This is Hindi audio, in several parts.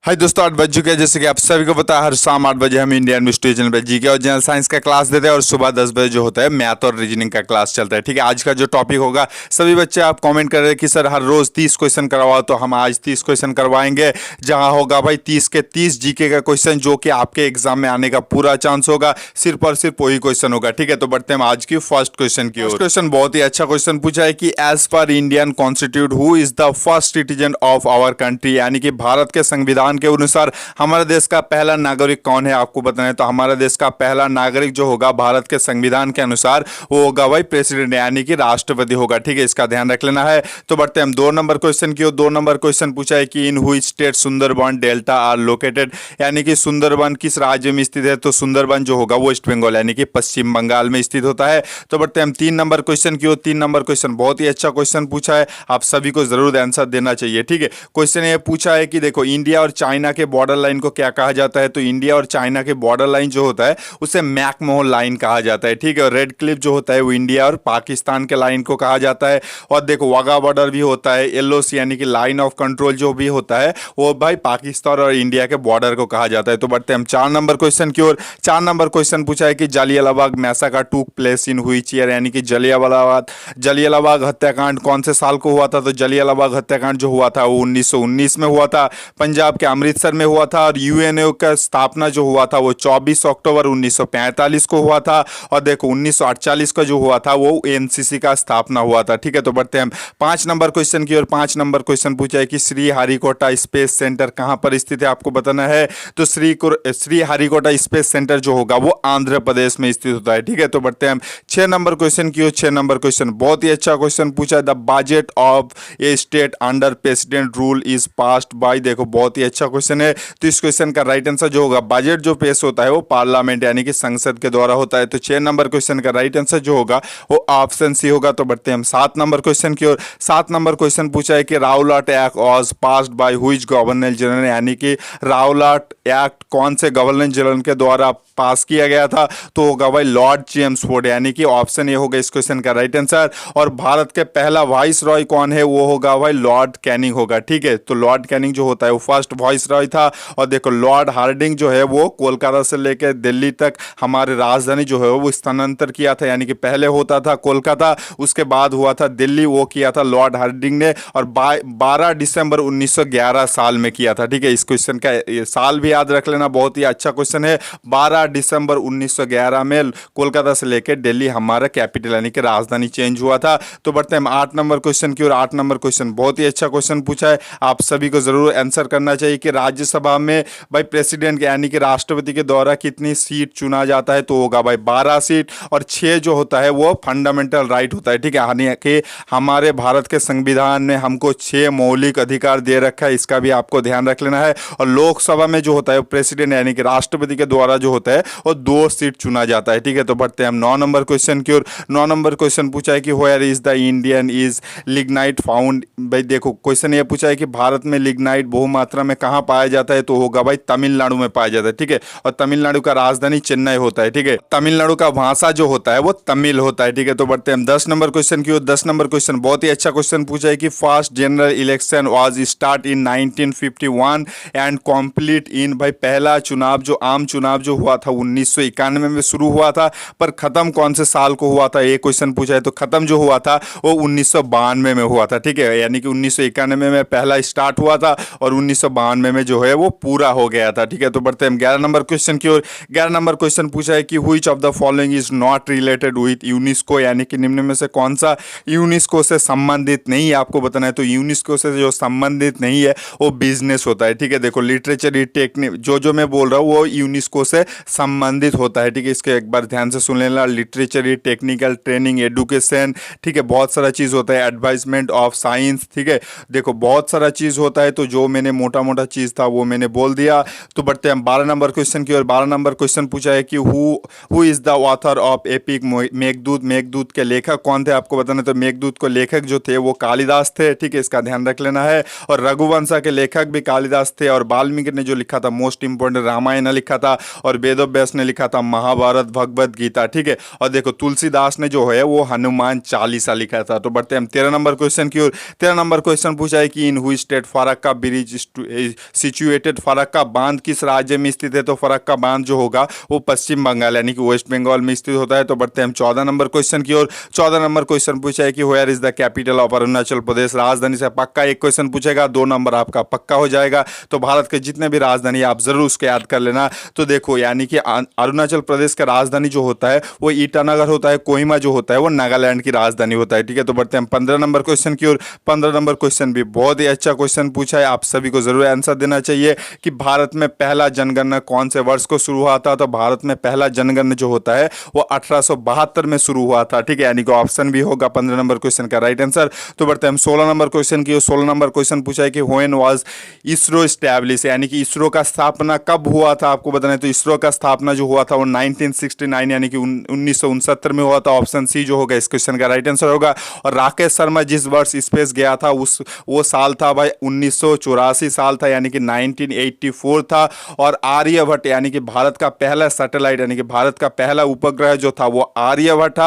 हाय दोस्तों, 8 बज चुके हैं। जैसे कि आप सभी को पता है, हर शाम 8 बजे हम इंडियन मिस्ट्री चैनल पे जीके और जनरल साइंस का क्लास देते हैं और सुबह 10 बजे जो होता है मैथ और रीजनिंग का क्लास चलता है। ठीक है, आज का जो टॉपिक होगा, सभी बच्चे आप कमेंट कर रहे हैं कि सर हर रोज 30 क्वेश्चन करवाओ, तो हम आज 30 क्वेश्चन करवाएंगे। जहां होगा भाई 30 के 30 जीके का क्वेश्चन, जो कि आपके एग्जाम में आने का पूरा चांस होगा। सिर्फ और सिर्फ वही क्वेश्चन होगा। ठीक है, तो बढ़ते हैं आज की फर्स्ट क्वेश्चन की ओर। क्वेश्चन बहुत ही अच्छा क्वेश्चन पूछा है कि as per Indian constitute who is the first citizen of our country, यानी कि भारत के संविधान के अनुसार हमारे देश का पहला नागरिक कौन है, आपको बताना है। तो हमारे देश का पहला नागरिक जो होगा भारत के संविधान के अनुसार, वो होगा भाई प्रेसिडेंट, यानी कि राष्ट्रपति होगा। ठीक है, इसका ध्यान रख लेना है। तो बढ़ते हैं हम 2 नंबर क्वेश्चन की ओर। 2 नंबर क्वेश्चन पूछा है कि इन हुई state Sundarban delta R located, यानी कि सुंदरबन किस राज्य में स्थित है। तो सुंदरबन जो होगा वेस्ट बंगाल, यानी कि पश्चिम बंगाल में स्थित होता है। तो बढ़ते हैं हम 3 नंबर क्वेश्चन की ओर। 3 नंबर क्वेश्चन बहुत ही अच्छा क्वेश्चन पूछा है, आप सभी को जरूर आंसर देना चाहिए। ठीक है, क्वेश्चन ये पूछा है कि देखो, इंडिया और चाइना के बॉर्डर लाइन को क्या कहा जाता है। तो इंडिया और चाइना के बॉर्डर लाइन जो होता है उसे मैकमोहन लाइन कहा जाता है। ठीक है, और रेड क्लिफ जो होता है वो इंडिया और पाकिस्तान के लाइन को कहा जाता है। और देखो, वाघा बॉर्डर भी होता है, एलओसी यानी कि लाइन ऑफ कंट्रोल जो भी होता है वो भाई पाकिस्तान और इंडिया के बॉर्डर को कहा जाता है। तो बढ़ते हैं हम 4 नंबर क्वेश्चन की ओर। 4 नंबर क्वेश्चन पूछा है कि जालियांवाला मैसाकर टूक प्लेस इन व्हिच ईयर, यानी कि जालियांवाला हत्याकांड कौन से साल को हुआ था। तो जालियांवाला हत्याकांड जो हुआ था वो 1919 में हुआ था, पंजाब के अमृतसर में हुआ था। और यूएनओ का स्थापना जो हुआ था वो 24 अक्टूबर 1945 को हुआ था। और देखो 1948 का जो हुआ था वो एनसीसी का स्थापना हुआ था। ठीक है, तो बढ़ते हैं हम 5 नंबर क्वेश्चन की ओर। 5 नंबर क्वेश्चन पूछा है कि श्री हरिकोटा स्पेस सेंटर कहां पर स्थित है, आपको बताना है। तो श्री हरिकोटा स्पेस सेंटर जो होगा वो आंध्र प्रदेश में स्थित होता है। ठीक है, तो बढ़ते हैं हम 6 नंबर क्वेश्चन की ओर। 6 नंबर क्वेश्चन बहुत ही अच्छा क्वेश्चन पूछा है। The budget of A state under president rule is passed by, देखो बहुत ही अच्छा क्वेश्चन है। तो इस क्वेश्चन का राइट आंसर जो होगा, बजट जो पेश होता है वो पार्लियामेंट यानी कि संसद के द्वारा होता है। तो 6 नंबर क्वेश्चन का राइट आंसर जो होगा वो ऑप्शन सी होगा। तो बढ़ते हैं हम 7 नंबर क्वेश्चन की ओर। 7 नंबर क्वेश्चन पूछा है कि राउलाट act was passed by which governor general, यानी कि राउलाट एक्ट कौन से गवर्नर जनरल के द्वारा पास किया गया था। तो होगा भाई लॉर्ड चेम्सफोर्ड, यानी कि ऑप्शन ए होगा इस क्वेश्चन का राइट आंसर। और भारत के पहला वाइस रॉय कौन है, वो होगा भाई लॉर्ड कैनिंग होगा। ठीक है, तो लॉर्ड कैनिंग जो होता है वो फर्स्ट वाइस रॉय था। और देखो, लॉर्ड हार्डिंग जो है वो कोलकाता से लेकर दिल्ली तक हमारे राजधानी जो है वो स्थानांतर किया था, यानी कि पहले होता था कोलकाता, उसके बाद हुआ था दिल्ली, वो किया था लॉर्ड हार्डिंग ने। और 12 दिसंबर 1911 साल में किया था। ठीक है, इस क्वेश्चन का साल भी याद रख लेना, बहुत ही अच्छा क्वेश्चन है। 12 दिसंबर 1911 में कोलकाता से लेकर दिल्ली हमारा कैपिटल यानी कि राजधानी चेंज हुआ था। तो बढ़ते हैं 8 नंबर क्वेश्चन की ओर। 8 नंबर क्वेश्चन बहुत ही अच्छा क्वेश्चन पूछा है, आप सभी को जरूर आंसर करना चाहिए कि राज्यसभा में भाई प्रेसिडेंट यानी कि राष्ट्रपति के द्वारा कितनी सीट चुना जाता है। तो होगा भाई 12 सीट, और 6 जो होता है वो फंडामेंटल राइट होता है। ठीक है, यानी कि हमारे भारत के संविधान ने हमको 6 मौलिक अधिकार दे रखा है, इसका भी आपको ध्यान रख लेना है। और लोकसभा में जो होता है प्रेसिडेंट यानी कि राष्ट्रपति के द्वारा जो होता है और 2 सीट चुना जाता है। ठीक है, तो बढ़ते हैं हम 9 नंबर क्वेश्चन की ओर। 9 नंबर क्वेश्चन पूछा है कि where is the Indian is lignite found. भाई देखो, क्वेश्चन ये पूछा है कि भारत में लिग्नाइट बहुमात्रा में कहां पाया जाता है। तो होगा भाई तमिलनाडु में पाया जाता है। ठीक है, और तमिलनाडु का राजधानी चेन्नई होता है। ठीक है, तमिलनाडु का भाषा जो होता है वो तमिल होता है। ठीक है, तो बढ़ते हैं हम 10 नंबर क्वेश्चन की ओर। 10 नंबर क्वेश्चन बहुत ही अच्छा क्वेश्चन पूछा है कि first general election was start in 1951 and complete in, भाई पहला चुनाव जो आम चुनाव जो हुआ था 1991 में शुरू हुआ था, पर खत्म कौन से साल को हुआ था, ये क्वेश्चन पूछा है। तो खत्म जो हुआ था वो 1992 में हुआ था। ठीक है, यानी कि 1991 में पहला स्टार्ट हुआ था और 1992 में जो है वो पूरा हो गया था। ठीक है, तो बढ़ते हैं हम 11 नंबर क्वेश्चन की ओर। 11 नंबर क्वेश्चन पूछा है कि which of the following is not related with UNESCO, यानी कि निम्न में से कौन सा यूनेस्को से संबंधित नहीं है, आपको बताना है। तो यूनेस्को से जो संबंधित नहीं है वो बिजनेस होता है। ठीक है, देखो लिटरेचर टेक्निक जो मैं बोल रहा हूँ वो यूनेस्को से संबंधित होता है। ठीक है, इसके एक बार ध्यान से सुन लेना, लिटरेचर, टेक्निकल, ट्रेनिंग, एडुकेशन, ठीक है, बहुत सारा चीज़ होता है, एडवाइजमेंट ऑफ साइंस। ठीक है, देखो बहुत सारा चीज़ होता है, तो जो मैंने मोटा मोटा चीज़ था वो मैंने बोल दिया। तो बढ़ते हैं हम 12 नंबर क्वेश्चन की ओर। 12 नंबर क्वेश्चन पूछा है कि who is the author of epic Meghdoot. Meghdoot के लेखक कौन थे, आपको बताना। तो मेघदूत को लेखक जो थे वो कालिदास थे। ठीक है, इसका ध्यान रख लेना है। और रघुवंशा के लेखक भी कालिदास थे। और वाल्मीकि ने जो लिखा था था, मोस्ट इंपोर्टेंट रामायण ने लिखा था, और वेद व्यास ने लिखा था महाभारत भगवत गीता, ठीक है। और देखो तुलसीदास ने जो है वो हनुमान चालीसा लिखा था। तो बढ़ते हैं हम 13 नंबर क्वेश्चन की ओर। 13 नंबर क्वेश्चन पूछा है कि इन हुई state Farakka bridge situated, Farakka बांध किस राज्य में स्थित है? तो फरक्का बांध जो होगा वो पश्चिम बंगाल यानी कि वेस्ट बंगाल में स्थित होता है। तो बढ़ते हैं हम 14 नंबर क्वेश्चन की ओर। 14 नंबर क्वेश्चन पूछा है कि where is the capital of Arunachal Pradesh? राजधानी से पक्का एक क्वेश्चन पूछेगा, 2 नंबर आपका पक्का हो जाएगा। तो भारत के जितने भी राजधानी आप जरूर उसके याद कर लेना। तो देखो यानी कि अरुणाचल प्रदेश का राजधानी जो होता है वो ईटानगर होता है, कोहिमा जो होता है वो नागालैंड की राजधानी होता है, ठीक है। तो बढ़ते हैं 15 नंबर क्वेश्चन की ओर। 15 नंबर क्वेश्चन भी बहुत ही अच्छा क्वेश्चन पूछा है, आप सभी को जरूर आंसर देना चाहिए कि भारत में पहला जनगणना कौन से वर्ष को शुरू हुआ था? तो भारत में पहला जनगणना जो होता है वो 1872 में शुरू हुआ था, ठीक है। यानी कि ऑप्शन भी होगा 15 नंबर क्वेश्चन का राइट आंसर। तो बढ़ते हैं हम 16 नंबर क्वेश्चन की ओर। 16 नंबर क्वेश्चन पूछा है कि व्हेन वाज इसरो स्टैब्लिश, यानी कि इसरो का स्थापना कब हुआ था? आपको बताना है। तो इसरो का स्थापना जो हुआ था वो 1969 यानी कि 1969 में हुआ था। ऑप्शन सी जो होगा इस क्वेश्चन का राइट आंसर होगा। और राकेश शर्मा जिस वर्ष स्पेस गया था वो साल था भाई 1984 साल था, यानी कि 1984 था। और आर्यभट्ट यानी कि भारत का पहला सैटेलाइट यानी कि भारत का पहला उपग्रह जो था वो आर्यभट्ट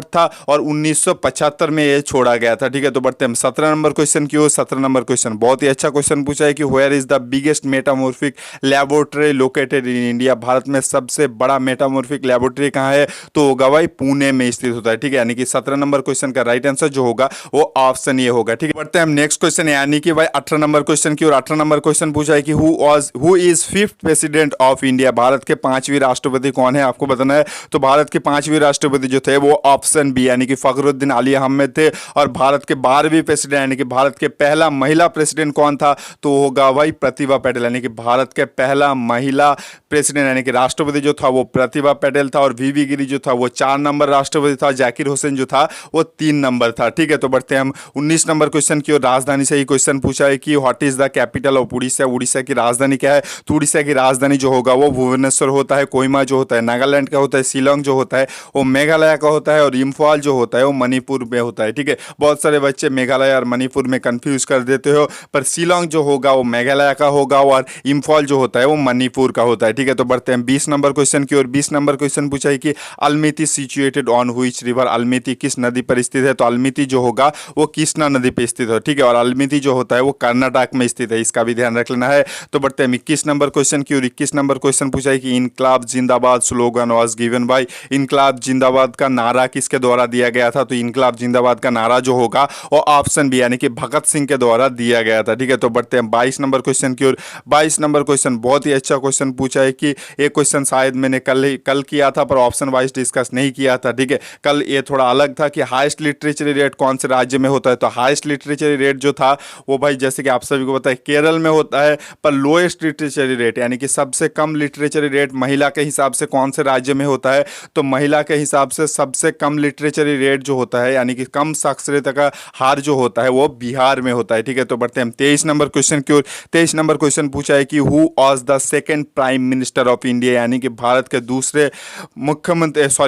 था और 1975 में ये छोड़ा गया था, ठीक है। तो बढ़ते हैं 17 नंबर क्वेश्चन की ओर। 17 नंबर क्वेश्चन बहुत ही अच्छा क्वेश्चन पूछा है कि where is the biggest metamorphic laboratory located in India? Bharat में सबसे बड़ा मेटामॉर्फिक लैबोरेटरी कहाँ है? तो होगा भाई पुणे में स्थित होता है, ठीक है। यानी कि 17 नंबर क्वेश्चन का राइट आंसर जो होगा वो ऑप्शन ये होगा, ठीक है। बढ़ते हैं हम नेक्स्ट क्वेश्चन यानी कि भाई 18 नंबर क्वेश्चन की ओर। 18 नंबर क्वेश्चन पूछा है कि who is 5th president of India? Bharat के 5वें राष्ट्रपति कौन है आपको बताना है। तो भारत के 5वें राष्ट्रपति जो थे वो ऑप्शन बी यानी कि फखरुद्दीन अली अहमद थे। और भारत के 12वें प्रेसिडेंट यानी कि भारत के पहला महिला प्रेसिडेंट कौन था? तो होगा भाई प्रतिभा पटेल, यानी कि भारत के पहला महिला प्रेसिडेंट यानी कि राष्ट्रपति जो था वो प्रतिभा पटेल था। और वीवी गिरी जो था वो 4 नंबर राष्ट्रपति था। जाकिर हुसैन जो था वो 3 नंबर था, ठीक है। तो बढ़ते हैं हम 19 नंबर क्वेश्चन की ओर। राजधानी से ही क्वेश्चन पूछा है कि what is the capital of Orissa? Orissa की राजधानी क्या है? तो उड़ीसा की राजधानी जो होगा वो भुवनेश्वर होता है। कोहिमा जो होता है नागालैंड का होता है। शिलोंग जो होता है वो मेघालय का होता है। और इम्फाल जो होता है वो मणिपुर में होता है, ठीक है। बहुत सारे बच्चे मेघालय और मणिपुर में कंफ्यूज कर देते हो, पर शिलोंग जो होगा वो मेघालय का होगा और इम्फाल जो होता है वो मणिपुर का होता है, ठीक है। तो बढ़ते हैं 20 नंबर क्वेश्चन की ओर। 20 नंबर क्वेश्चन पूछा है कि अल्मीती सिचुएटेड ऑन व्हिच रिवर? अल्मीती किस नदी पर स्थित है? तो अल्मीती जो होगा वो कृष्णा नदी पर स्थित है, ठीक है। और अल्मीती जो होता है वो कर्नाटक में स्थित है, इसका भी ध्यान रख लेना है। तो बढ़ते हैं 21 नंबर क्वेश्चन की ओर। 21 नंबर क्वेश्चन पूछा है कि इनकलाब जिंदाबाद स्लोगन वाज गिवन बाय? इनकलाब जिंदाबाद का नारा किसके द्वारा दिया गया था? तो इनकलाब जिंदाबाद का नारा जो होगा वो ऑप्शन बी यानी कि भगत सिंह के द्वारा दिया गया था, ठीक है। तो बढ़ते हैं 22 नंबर क्वेश्चन की ओर। 22 नंबर क्वेश्चन बहुत ही अच्छा क्वेश्चन पूछा है कि एक क्वेश्चन शायद मैंने कल किया था पर ऑप्शन वाइज डिस्कस नहीं किया था, ठीक है। कल ये थोड़ा अलग था कि हाईएस्ट लिटरेचर रेट कौन से राज्य में होता है? तो हाईएस्ट लिटरेचर रेट जो था वो भाई जैसे कि आप सभी को पता है केरल में होता है। पर लोएस्ट लिटरेचर रेट यानी कि सबसे कम लिटरेचर रेट महिला के हिसाब से कौन से राज्य में होता है? तो महिला के हिसाब से सबसे कम लिटरेचर रेट जो होता है यानी कि कम साक्षरता का हार जो होता है वो बिहार में होता है, ठीक है। तो बढ़ते हैं 23 नंबर क्वेश्चन की ओर। 23 नंबर क्वेश्चन पूछा है कि who was the second prime minister of India? यानी कि भारत के दूसरे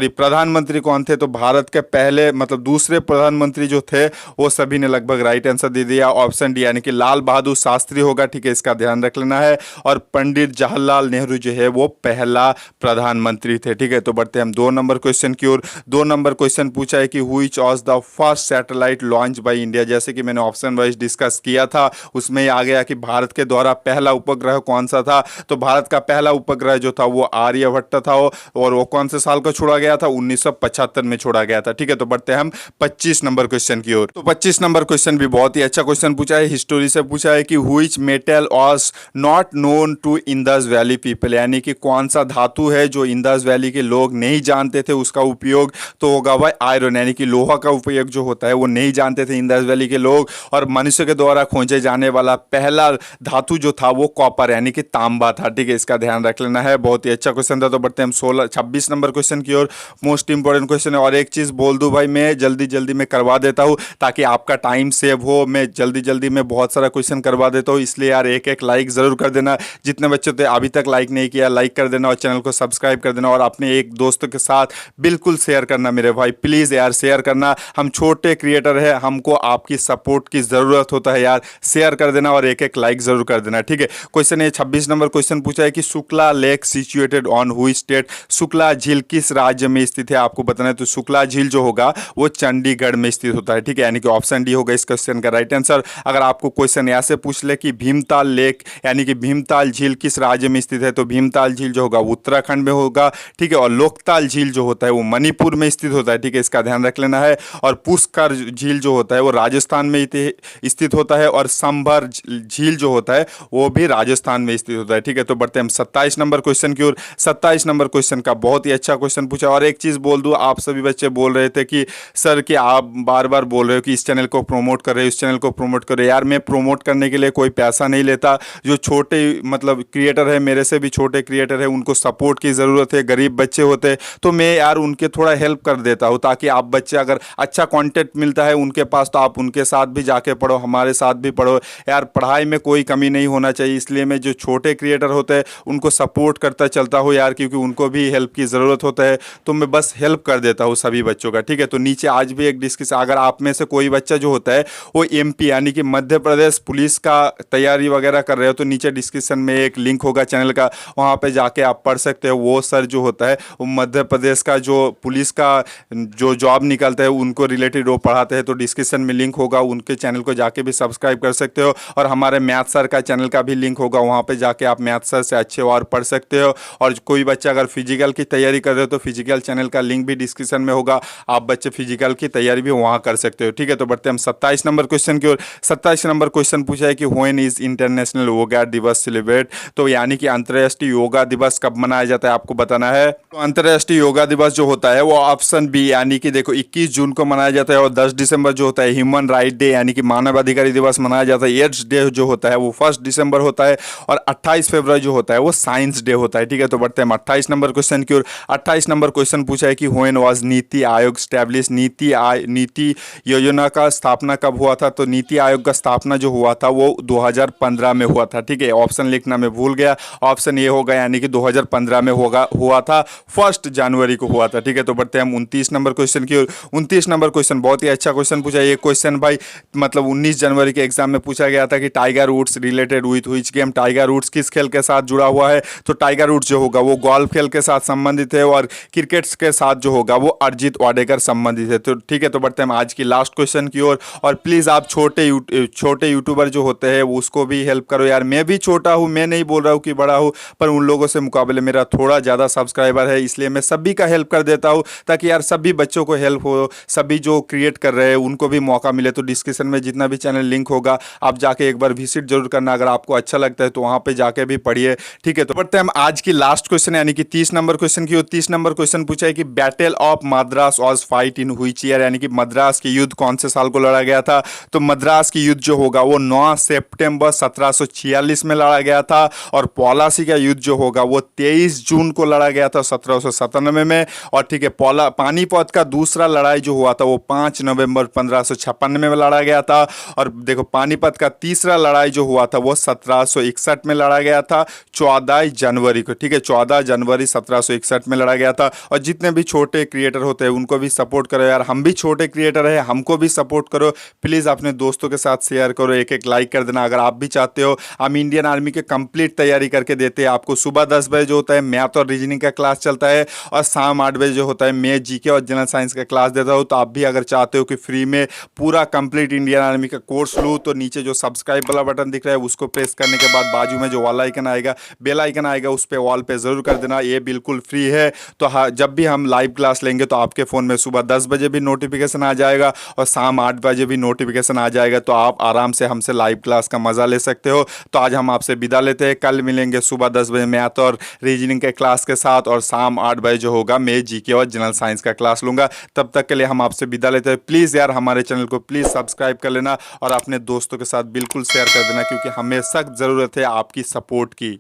प्रधानमंत्री कौन थे? तो भारत के पहले मतलब दूसरे प्रधानमंत्री जो थे वो सभी ने लगभग राइट आंसर दे दिया। ऑप्शन डी यानी कि लाल बहादुर शास्त्री होगा, ठीक है, इसका ध्यान रख लेना है। और पंडित जवाहरलाल नेहरू जो है वो पहला प्रधानमंत्री थे, ठीक है। तो बढ़ते हैं हम 2 नंबर क्वेश्चन की ओर। 2 नंबर क्वेश्चन पूछा है कि which was the first satellite launch by India? जैसे कि मैंने ऑप्शन वाइज डिस्कस किया था उसमें ही आ गया कि भारत के द्वारा पहला उपग्रह कौन सा था? तो भारत का पहला उपग्रह जो था वो आर्यभट्ट था और वो कौन से साल को छोड़ा गया था? 1975 में छोड़ा गया था, ठीक है। तो बढ़ते हैं हम 25 नंबर क्वेश्चन की ओर। तो 25 नंबर क्वेश्चन भी बहुत ही अच्छा क्वेश्चन पूछा है, हिस्टोरी से पूछा है कि which metal was not known to Indus valley people? यानी कि कौन सा धातु है जो इंदस वैली के लोग नहीं जानते थे उसका उपयोग? तो होगा भाई आयरन यानी कि लोहा का उपयोग जो होता है वो नहीं जानते थे इंदस वैली के लोग। और मनुष्य के द्वारा खोजे जाने वाला पहला धातु जो था वो कॉपर यानी कि तांबा था, ठीक है, इसका ध्यान रख लेना है। बहुत ही अच्छा क्वेश्चन था। तो बढ़ते हैं हम 26 नंबर क्वेश्चन की ओर। मोस्ट इंपॉर्टेंट क्वेश्चन है। और एक चीज बोल दूं भाई मैं जल्दी में करवा देता हूं ताकि आपका टाइम सेव हो। मैं जल्दी में बहुत सारा क्वेश्चन करवा देता हूं, इसलिए यार एक लाइक जरूर कर देना। जितने बच्चे थे अभी तक लाइक नहीं किया लाइक कर देना और चैनल को सब्सक्राइब कर देना और अपने एक दोस्तों के साथ बिल्कुल शेयर करना मेरे भाई, प्लीज यार शेयर करना। हम छोटे क्रिएटर है, हमको आपकी सपोर्ट की जरूरत होता है यार, शेयर कर देना और एक लाइक जरूर कर देना, ठीक है। क्वेश्चन है 26 नंबर क्वेश्चन पूछा है कि शुक्ला लेक सिचुएटेड ऑन हुई स्टेट, शुक्ला झील किस राज्य में स्थित है आपको बताना है। तो शुक्ला झील जो होगा वो चंडीगढ़ में स्थित होता है, ठीक है, यानी कि ऑप्शन डी होगा इस क्वेश्चन का राइट आंसर। अगर आपको क्वेश्चन ऐसे पूछ ले कि भीमताल लेक यानी कि भीमताल झील किस राज्य में स्थित है, तो भीमताल झील जो होगा उत्तराखंड में होगा, ठीक है, और लोकताल झील जो होता है वो मणिपुर में स्थित होता है, ठीक है, इसका ध्यान रख लेना है। और पुष्कर झील जो होता है वो राजस्थान में स्थित होता है, और संभर झील जो होता है वो भी राजस्थान में स्थित होता है, ठीक है। तो बढ़ते हैं हम 27 नंबर क्वेश्चन की ओर। 27 नंबर क्वेश्चन का बहुत ही अच्छा क्वेश्चन पूछा। और एक चीज बोल दूं, आप सभी बच्चे बोल रहे थे कि सर कि आप बार बार बोल रहे हो कि इस चैनल को प्रमोट कर रहे हो, इस चैनल को प्रमोट कर रहे हो। यार मैं प्रमोट करने के लिए कोई पैसा नहीं लेता। जो छोटे मतलब क्रिएटर है, मेरे से भी छोटे क्रिएटर है, उनको सपोर्ट की ज़रूरत है, गरीब बच्चे होते हैं तो मैं यार उनके थोड़ा हेल्प कर देता हूँ, ताकि आप बच्चे अगर अच्छा कंटेंट मिलता है उनके पास तो आप उनके साथ भी जाके पढ़ो, हमारे साथ भी पढ़ो। यार पढ़ाई में कोई कमी नहीं होना चाहिए, इसलिए मैं जो छोटे क्रिएटर होते हैं उनको सपोर्ट करता चलता हूँ यार, क्योंकि उनको भी हेल्प की ज़रूरत होता है, तो मैं बस हेल्प कर देता हूँ सभी बच्चों का, ठीक है। तो नीचे आज भी एक डिस्कशन, अगर आप में से कोई बच्चा जो होता है वो एमपी यानी कि मध्य प्रदेश पुलिस का तैयारी वगैरह कर रहे हो, तो नीचे डिस्क्रिप्शन में एक लिंक होगा चैनल का, वहाँ पे जाके आप पढ़ सकते हो। वो सर जो होता है वो मध्य प्रदेश का जो पुलिस का जो जॉब निकलता है उनको रिलेटेड वो पढ़ाते हैं, तो डिस्क्रिप्शन में लिंक होगा, उनके चैनल को जाके भी सब्सक्राइब कर सकते हो। और हमारे मैथ सर का चैनल का भी लिंक होगा, वहाँ पे जाके आप मैथ सर से अच्छे और पढ़ सकते हो। और कोई बच्चा अगर फिजिकल की तैयारी कर रहे हो तो फिजिकल चैनल का लिंक भी डिस्क्रिप्शन में होगा, आप बच्चे फिजिकल की तैयारी भी वहाँ कर सकते हो, ठीक है। तो बढ़ते हम 27 नंबर क्वेश्चन की ओर। 27 नंबर क्वेश्चन पूछा है कि व्हेन इज इंटरनेशनल योगा दिवस सेलिब्रेट, तो यानी कि अंतर्राष्ट्रीय योगा दिवस कब मनाया जाता है आपको बताना है। तो अंतर्राष्ट्रीय योगा दिवस जो होता है वो ऑप्शन बी यानी कि देखो 21 जून को मनाया जाता है, और 10 दिसंबर जो होता है ह्यूमन राइट डे यानी कि मानव अधिकारी दिवस मनाया जाता है। एड्स डे जो होता है वो 1 दिसंबर होता है, और 28 फरवरी जो होता है वो साइंस डे होता है, ठीक है। तो बढ़ते हैं 28 नंबर क्वेश्चन की ओर। 28 नंबर क्वेश्चन पूछा है कि when was NITI Aayog establish, नीति योजना का स्थापना कब हुआ था। तो नीति आयोग का स्थापना जो हुआ था वो 2015 में हुआ था, ठीक है। ऑप्शन लिखना मैं भूल गया, ऑप्शन ये होगा यानी कि 2015 में हुआ था, 1 जनवरी को हुआ था, ठीक है। तो बढ़ते हैं हम 29 नंबर क्वेश्चन की ओर। 29 नंबर क्वेश्चन बहुत ही अच्छा क्वेश्चन पूछा है। ये क्वेश्चन भाई मतलब 19 जनवरी के एग्जाम में पूछा गया था कि Tiger Woods related with which game, Tiger Woods किस खेल के साथ जुड़ा हुआ है। तो टाइगर वुड्स जो होगा वो गोल्फ खेल के साथ संबंधित है, और क्रिकेट के साथ जो होगा वो अरिजीत वाडेकर संबंधित है, तो ठीक है। तो बढ़ते हैं हम आज की लास्ट क्वेश्चन की ओर। और प्लीज़ आप छोटे यूट्यूबर जो होते हैं उसको भी हेल्प करो यार। मैं भी छोटा हूँ, मैं नहीं बोल रहा हूँ कि बड़ा हूँ, पर उन लोगों से मुकाबले मेरा थोड़ा ज़्यादा सब्सक्राइबर है, इसलिए मैं सभी का हेल्प कर देता हूँ, ताकि यार सभी बच्चों को हेल्प हो, सभी जो क्रिएट कर रहे हैं उनको भी मौका मिले। तो डिस्क्रिप्शन में जितना भी चैनल लिंक होगा आप जाके एक बार विजिट जरूर करना, अगर आपको अच्छा लगता है तो वहाँ पे जाके भी पढ़िए, ठीक है। तो बढ़ते हैं हम आज की लास्ट क्वेश्चन यानी कि 30 नंबर क्वेश्चन की। 30 नंबर क्वेश्चन पूछा है कि battle of Madras was fight in which year, यानी कि मद्रास की युद्ध कौन से साल को लड़ा गया था। तो मद्रास की युद्ध जो होगा वो 9 सितंबर 1746 में लड़ा गया था, और पॉलासी का युद्ध जो होगा वो 23 जून को लड़ा गया था 1797 में, और ठीक है पानीपत का दूसरा लड़ाई जो हुआ था वो 5 नवंबर 1556 में लड़ा गया था। और देखो पानीपत का तीसरा लड़ाई जो हुआ था वो 1761 में लड़ा गया था 14 जनवरी को, ठीक है, 14 जनवरी 1761 में लड़ा गया था। और जितने भी छोटे क्रिएटर होते हैं उनको भी सपोर्ट करो यार, हम भी छोटे क्रिएटर हैं, हमको भी सपोर्ट करो प्लीज़, अपने दोस्तों के साथ शेयर करो, एक लाइक कर देना अगर आप भी चाहते हो। हम इंडियन आर्मी के कंप्लीट तैयारी करके देते हैं आपको। सुबह 10 बजे जो होता है मैथ और रीजनिंग का क्लास चलता है, और शाम 8 बजे जो होता है मैं जीके और जनरल साइंस का क्लास देता हूँ। तो आप भी अगर चाहते हो कि फ्री में पूरा कंप्लीट इंडियन आर्मी का कोर्स लूँ, तो नीचे जो सब्सक्राइब वाला बटन दिख रहा है उसको प्रेस करने के बाद बाजू में जो वाला आइकन आएगा, बेल आइकन आएगा, उस पर ऑल पे ज़रूर कर देना, ये बिल्कुल फ्री है। तो हाँ, जब भी हम लाइव क्लास लेंगे तो आपके फ़ोन में सुबह 10 बजे भी नोटिफिकेशन आ जाएगा और शाम 8 बजे भी नोटिफिकेशन आ जाएगा, तो आप आराम से हमसे लाइव क्लास का मज़ा ले सकते हो। तो आज हम आपसे विदा लेते हैं, कल मिलेंगे सुबह 10 बजे मैथ और रीजनिंग के क्लास के साथ, और शाम 8 बजे जो होगा मैं जीके और जनरल साइंस का क्लास लूँगा। तब तक के लिए हम आपसे विदा लेते हैं। प्लीज़ यार हमारे चैनल को प्लीज़ सब्सक्राइब कर लेना और अपने दोस्तों के साथ बिल्कुल शेयर कर देना, क्योंकि हमें सख्त ज़रूरत है आपकी सपोर्ट की।